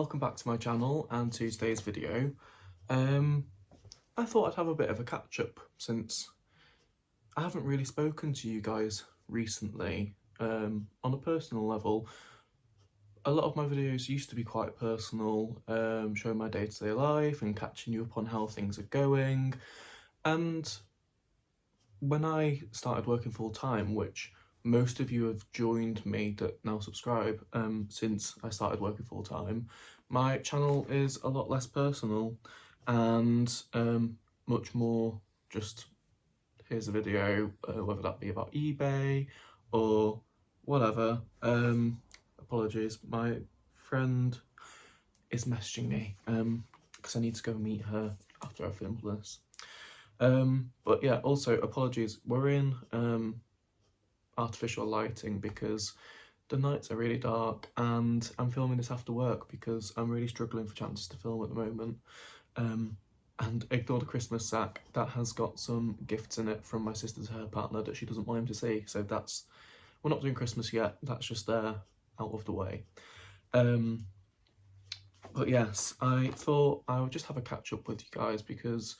welcome back to my channel and to today's video. I thought I'd have a bit of a catch up since I haven't really spoken to you guys recently on a personal level. A lot of my videos used to be quite personal, showing my day-to-day life and catching you up on how things are going. And when I started working full-time, which most of you have joined me that now subscribe since I started working full-time, my channel is a lot less personal and much more just here's a video, whether that be about eBay or whatever. Apologies, my friend is messaging me because I need to go meet her after I film this. But yeah, also apologies, we're in artificial lighting because the nights are really dark and I'm filming this after work because I'm really struggling for chances to film at the moment. And ignore the Christmas sack, that has got some gifts in it from my sister's hair partner that she doesn't want him to see, so that's, we're not doing Christmas yet, that's just there out of the way. But yes, I thought I would just have a catch up with you guys because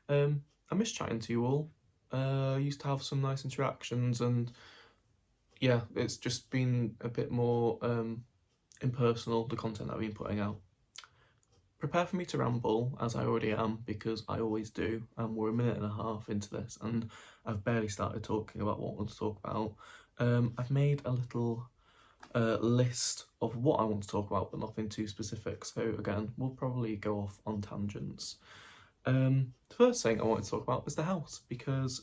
I miss chatting to you all. I used to have some nice interactions and yeah, it's just been a bit more impersonal, the content that I've been putting out. Prepare for me to ramble, as I already am, because I always do, and we're a minute and a half into this, and I've barely started talking about what I want to talk about. I've made a little list of what I want to talk about, but nothing too specific, so again, we'll probably go off on tangents. The first thing I wanted to talk about is the house, because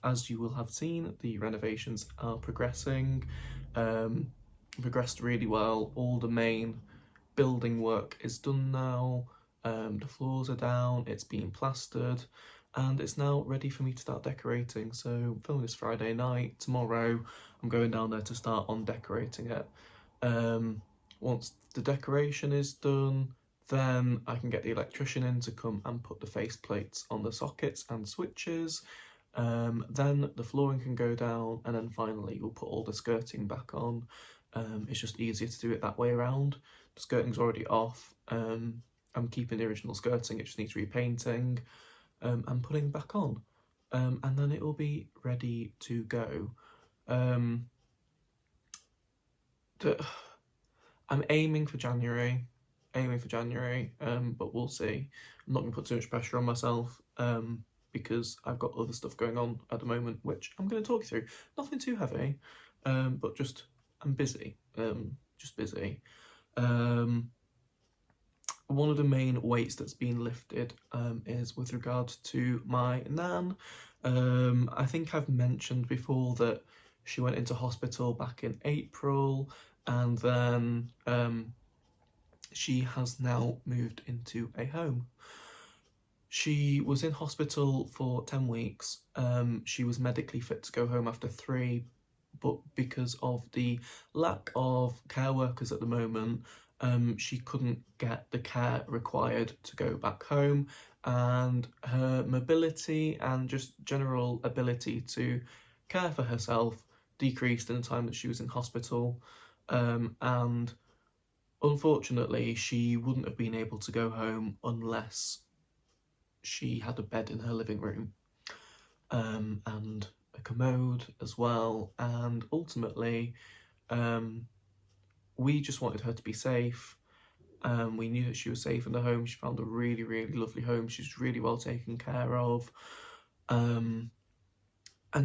as you will have seen, the renovations are progressing, progressed really well. All the main building work is done now, the floors are down, it's been plastered, and it's now ready for me to start decorating. So I'm filming this Friday night. Tomorrow I'm going down there to start on decorating it. Once the decoration is done, then I can get the electrician in to come and put the face plates on the sockets and switches. Then the flooring can go down, and then finally we'll put all the skirting back on. It's just easier to do it that way around. The skirting's already off. I'm keeping the original skirting, it just needs repainting and putting back on. And then it will be ready to go. I'm aiming for January, but we'll see. I'm not going to put too much pressure on myself because I've got other stuff going on at the moment, which I'm going to talk you through. Nothing too heavy, but just I'm busy, just busy. One of the main weights that's been lifted is with regard to my nan. I think I've mentioned before that she went into hospital back in April, and then she has now moved into a home. She was in hospital for 10 weeks. She was medically fit to go home after 3, but because of the lack of care workers at the moment, she couldn't get the care required to go back home, and her mobility and just general ability to care for herself decreased in the time that she was in hospital, and unfortunately she wouldn't have been able to go home unless she had a bed in her living room and a commode as well, and ultimately we just wanted her to be safe. We knew that she was safe in the home. She found a really, really lovely home. She's really well taken care of. And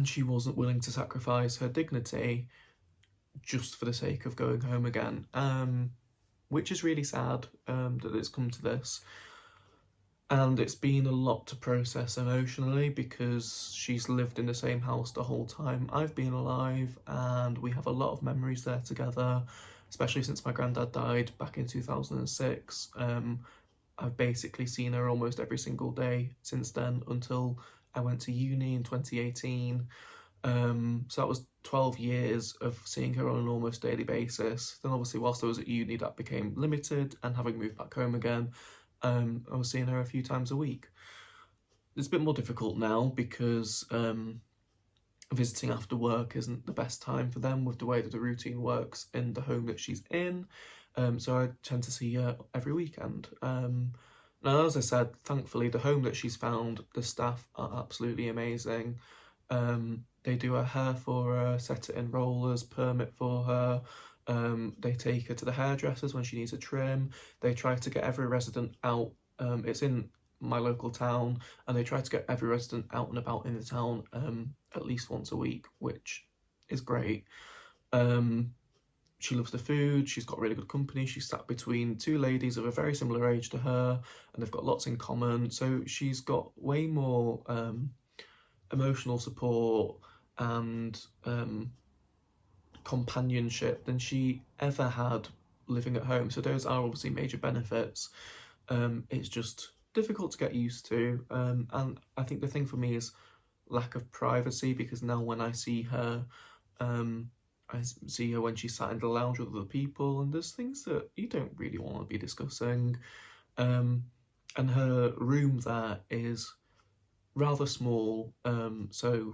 she wasn't willing to sacrifice her dignity just for the sake of going home again, which is really sad that it's come to this. And it's been a lot to process emotionally because she's lived in the same house the whole time I've been alive, and we have a lot of memories there together, especially since my granddad died back in 2006. I've basically seen her almost every single day since then until I went to uni in 2018. So that was 12 years of seeing her on an almost daily basis. Then obviously whilst I was at uni that became limited, and having moved back home again, I was seeing her a few times a week. It's a bit more difficult now because visiting after work isn't the best time for them with the way that the routine works in the home that she's in. so I tend to see her every weekend. Now, as I said, thankfully, the home that she's found, the staff are absolutely amazing. They do her hair for her, set it in rollers, perm it for her. They take her to the hairdressers when she needs a trim. They try to get every resident out. It's in my local town, and they try to get every resident out and about in the town at least once a week, which is great. Um, she loves the food, she's got really good company, she's sat between two ladies of a very similar age to her, and they've got lots in common. So she's got way more emotional support and companionship than she ever had living at home. So those are obviously major benefits. It's just difficult to get used to. And I think the thing for me is lack of privacy, because now when I see her, I see her when she's sat in the lounge with other people, and there's things that you don't really want to be discussing. And her room there is rather small, so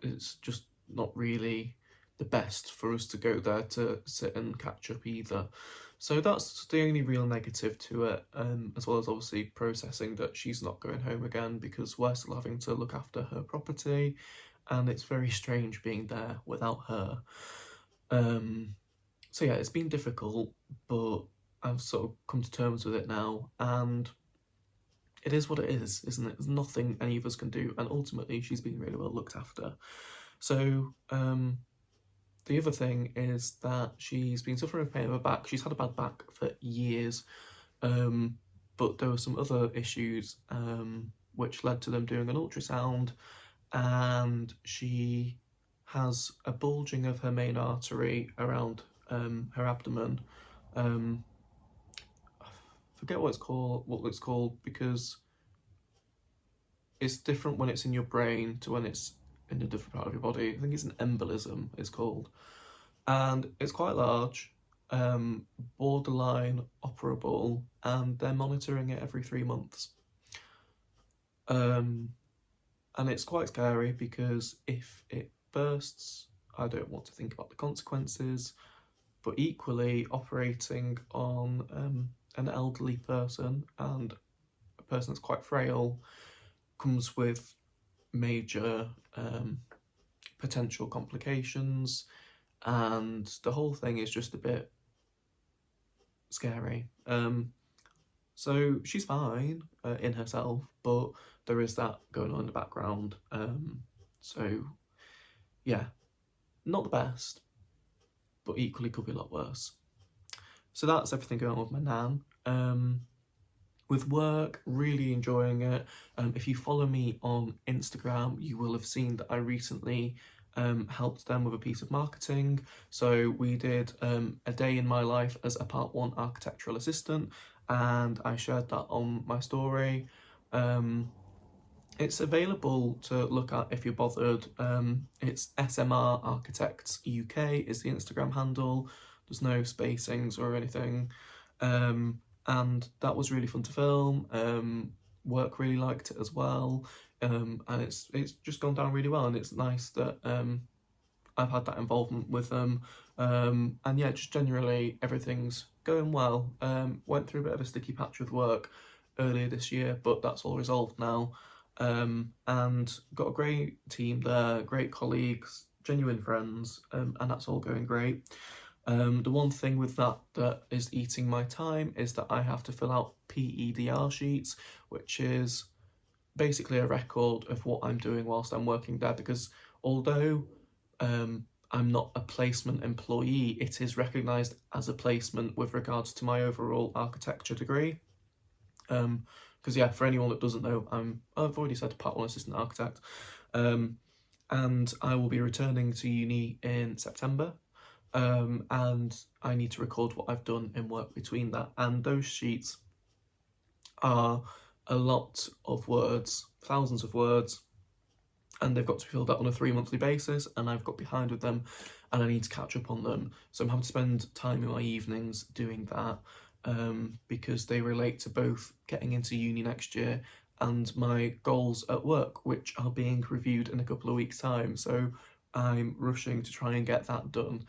it's just not really the best for us to go there to sit and catch up either. So that's the only real negative to it, as well as obviously processing that she's not going home again because we're still having to look after her property, and it's very strange being there without her. So yeah, it's been difficult, but I've sort of come to terms with it now, and it is what it is, isn't it? There's nothing any of us can do, and ultimately she's been really well looked after. So the other thing is that she's been suffering with pain in her back. She's had a bad back for years, but there were some other issues which led to them doing an ultrasound, and she has a bulging of her main artery around her abdomen. I forget what it's called because it's different when it's in your brain to when it's in a different part of your body. I think it's an embolism, it's called. And it's quite large, borderline operable, and they're monitoring it every 3 months. And it's quite scary because if it bursts, I don't want to think about the consequences, but equally operating on an elderly person and a person that's quite frail comes with major potential complications, and the whole thing is just a bit scary. So she's fine in herself, but there is that going on in the background. So yeah, not the best, but equally could be a lot worse. So that's everything going on with my nan. With work, really enjoying it. If you follow me on Instagram, you will have seen that I recently helped them with a piece of marketing. So we did a day in my life as a Part 1 architectural assistant, and I shared that on my story. It's available to look at if you're bothered. It's SMR Architects UK is the Instagram handle. There's no spacings or anything. And that was really fun to film. Work really liked it as well. And it's just gone down really well, and it's nice that I've had that involvement with them. And yeah, just generally everything's going well. Went through a bit of a sticky patch with work earlier this year, but that's all resolved now. And got a great team there, great colleagues, genuine friends, and that's all going great. The one thing with that is eating my time is that I have to fill out PEDR sheets, which is basically a record of what I'm doing whilst I'm working there, because although I'm not a placement employee, it is recognised as a placement with regards to my overall architecture degree. Because yeah, for anyone that doesn't know, I've already said Part 1 assistant architect, and I will be returning to uni in September. And I need to record what I've done in work between that, and those sheets are a lot of words, thousands of words, and they've got to be filled out on a 3 monthly basis, and I've got behind with them, and I need to catch up on them. So I'm having to spend time in my evenings doing that, because they relate to both getting into uni next year and my goals at work, which are being reviewed in a couple of weeks' time. So I'm rushing to try and get that done.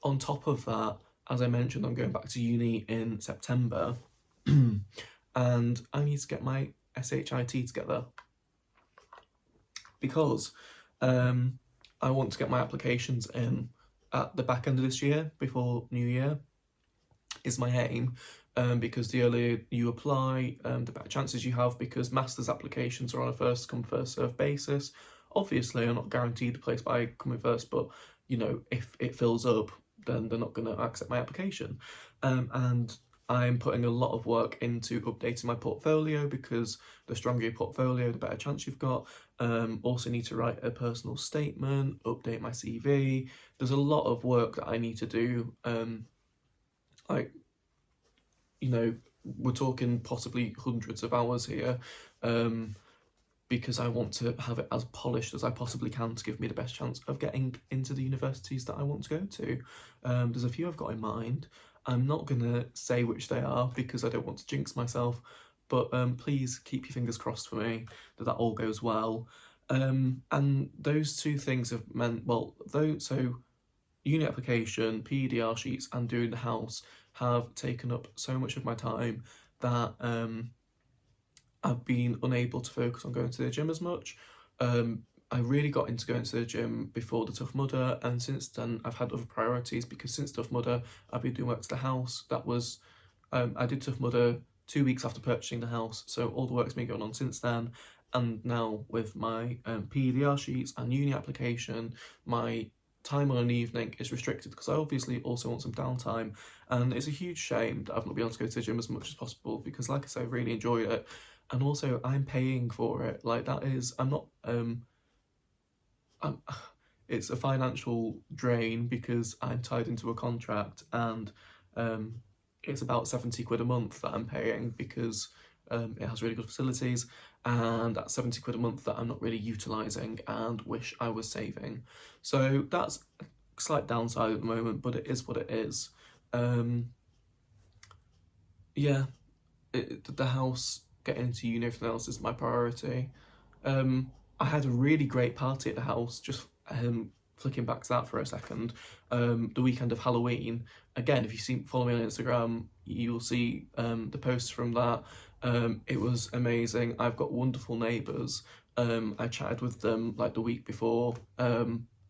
On top of that, as I mentioned, I'm going back to uni in September, and I need to get my SHIT together because I want to get my applications in at the back end of this year before New Year is my aim. Because the earlier you apply, the better chances you have, because masters applications are on a first come first served basis. Obviously, I'm not guaranteed the place by coming first, but you know, if it fills up, then they're not going to accept my application. And I'm putting a lot of work into updating my portfolio, because the stronger your portfolio, the better chance you've got. Also need to write a personal statement, update my CV. There's a lot of work that I need to do. Like, you know, we're talking possibly hundreds of hours here, because I want to have it as polished as I possibly can to give me the best chance of getting into the universities that I want to go to. There's a few I've got in mind. I'm not going to say which they are because I don't want to jinx myself, but please keep your fingers crossed for me that all goes well. And those two things have meant, well, so uni application, PDR sheets, and doing the house have taken up so much of my time that I've been unable to focus on going to the gym as much. I really got into going to the gym before the Tough Mudder, and since then I've had other priorities, because since Tough Mudder I've been doing work to the house. That was, I did Tough Mudder 2 weeks after purchasing the house, so all the work's been going on since then. And now with my PDR sheets and uni application, my time on an evening is restricted, because I obviously also want some downtime, and it's a huge shame that I've not been able to go to the gym as much as possible, because like I say, I really enjoy it, and also I'm paying for it. Like, that is, I'm not it's a financial drain because I'm tied into a contract, and it's about 70 quid a month that I'm paying, because it has really good facilities, and that's 70 quid a month that I'm not really utilising and wish I was saving. So that's a slight downside at the moment, but it is what it is. Yeah, the house, getting into uni, everything else is my priority. I had a really great party at the house, just flicking back to that for a second. The weekend of Halloween, again, if you follow me on Instagram, you'll see the posts from that. It was amazing. I've got wonderful neighbours. I chatted with them like the week before,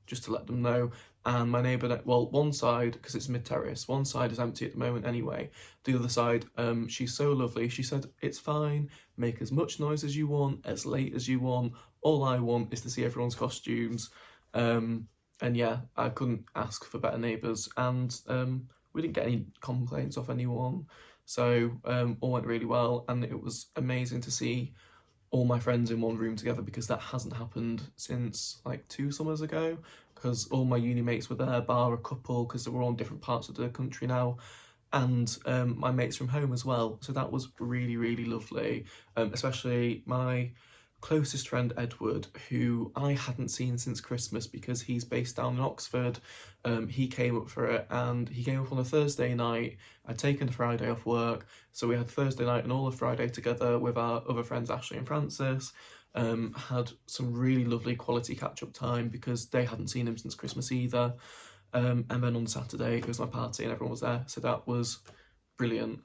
just to let them know. And my neighbour, well, one side, because it's mid-terrace, one side is empty at the moment anyway. The other side, she's so lovely. She said, it's fine, make as much noise as you want, as late as you want. All I want is to see everyone's costumes. And yeah, I couldn't ask for better neighbours. And we didn't get any complaints off anyone. So all went really well. And it was amazing to see all my friends in one room together, because that hasn't happened since like 2 summers ago, because all my uni mates were there, bar a couple, because they were all in different parts of the country now, and my mates from home as well. So that was really, really lovely, especially my closest friend Edward, who I hadn't seen since Christmas because he's based down in Oxford. He came up for it, and he came up on a Thursday night. I'd taken the Friday off work, so we had Thursday night and all of Friday together with our other friends Ashley and Francis. Had some really lovely quality catch-up time, because they hadn't seen him since Christmas either. And then on Saturday it was my party and everyone was there, so that was brilliant.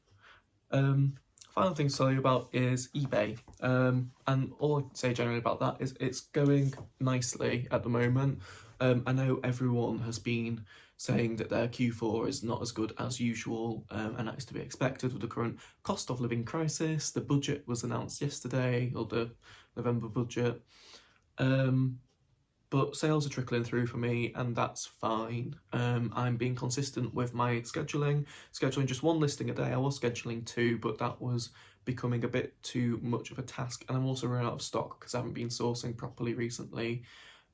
Final thing to tell you about is eBay, and all I can say generally about that is it's going nicely at the moment. I know everyone has been saying that their Q4 is not as good as usual, and that is to be expected with the current cost of living crisis. The budget was announced yesterday, or the November budget, but sales are trickling through for me, and that's fine. I'm being consistent with my scheduling just 1 listing a day. I was scheduling 2, but that was becoming a bit too much of a task, and I'm also running out of stock because I haven't been sourcing properly recently,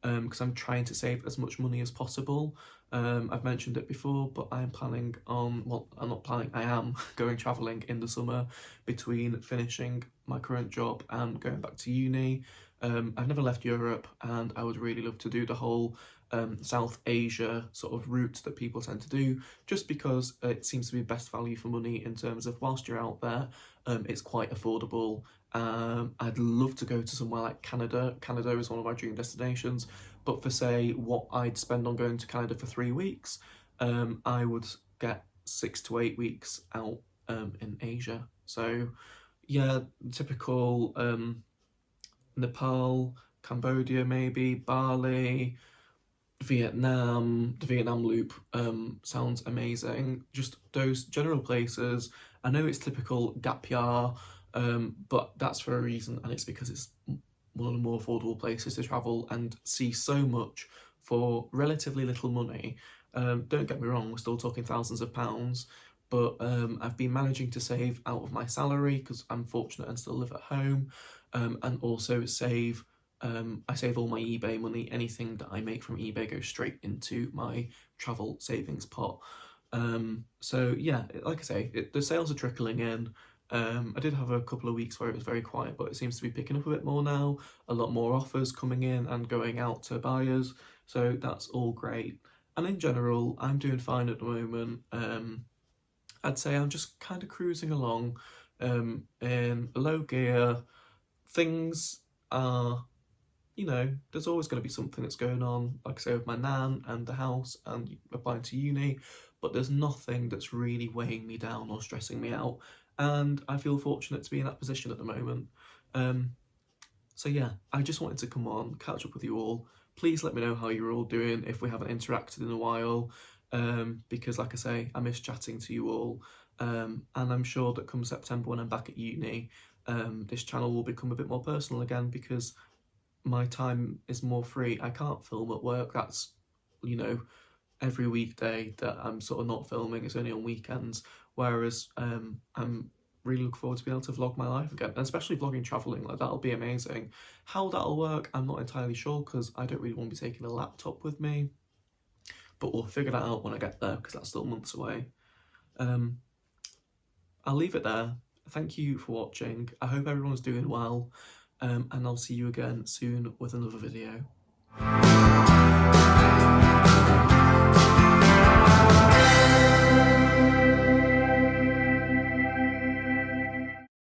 because I'm trying to save as much money as possible. I've mentioned it before, but I'm planning on, well, I'm not planning, I am going travelling in the summer between finishing my current job and going back to uni. I've never left Europe, and I would really love to do the whole South Asia sort of route that people tend to do, just because it seems to be best value for money in terms of whilst you're out there, it's quite affordable. I'd love to go to somewhere like Canada. Canada is one of my dream destinations, but for say what I'd spend on going to Canada for 3 weeks, I would get 6 to 8 weeks out in Asia. So yeah, typical Nepal, Cambodia maybe, Bali, Vietnam. The Vietnam loop sounds amazing. Just those general places. I know it's typical gap year, but that's for a reason, and it's because it's one of the more affordable places to travel and see so much for relatively little money. Don't get me wrong, we're still talking thousands of pounds, but I've been managing to save out of my salary because I'm fortunate and still live at home, and also save. I save all my eBay money. Anything that I make from eBay goes straight into my travel savings pot. So yeah, like I say, the sales are trickling in. I did have a couple of weeks where it was very quiet, but it seems to be picking up a bit more now. A lot more offers coming in and going out to buyers, so that's all great. And in general, I'm doing fine at the moment. I'd say I'm just kind of cruising along in low gear. Things are, there's always going to be something that's going on, like I say, with my nan and the house and applying to uni, but there's nothing that's really weighing me down or stressing me out. And I feel fortunate to be in that position at the moment. So yeah, I just wanted to come on, catch up with you all. Please let me know how you're all doing if we haven't interacted in a while, because like I say, I miss chatting to you all. And I'm sure that come September when I'm back at uni, this channel will become a bit more personal again because my time is more free. I can't film at work. That's, every weekday that I'm sort of not filming. It's only on weekends. Whereas I'm really looking forward to being able to vlog my life again, and especially vlogging travelling. Like, that'll be amazing. How that'll work, I'm not entirely sure because I don't really want to be taking a laptop with me. But we'll figure that out when I get there because that's still months away. I'll leave it there. Thank you for watching. I hope everyone's doing well. And I'll see you again soon with another video.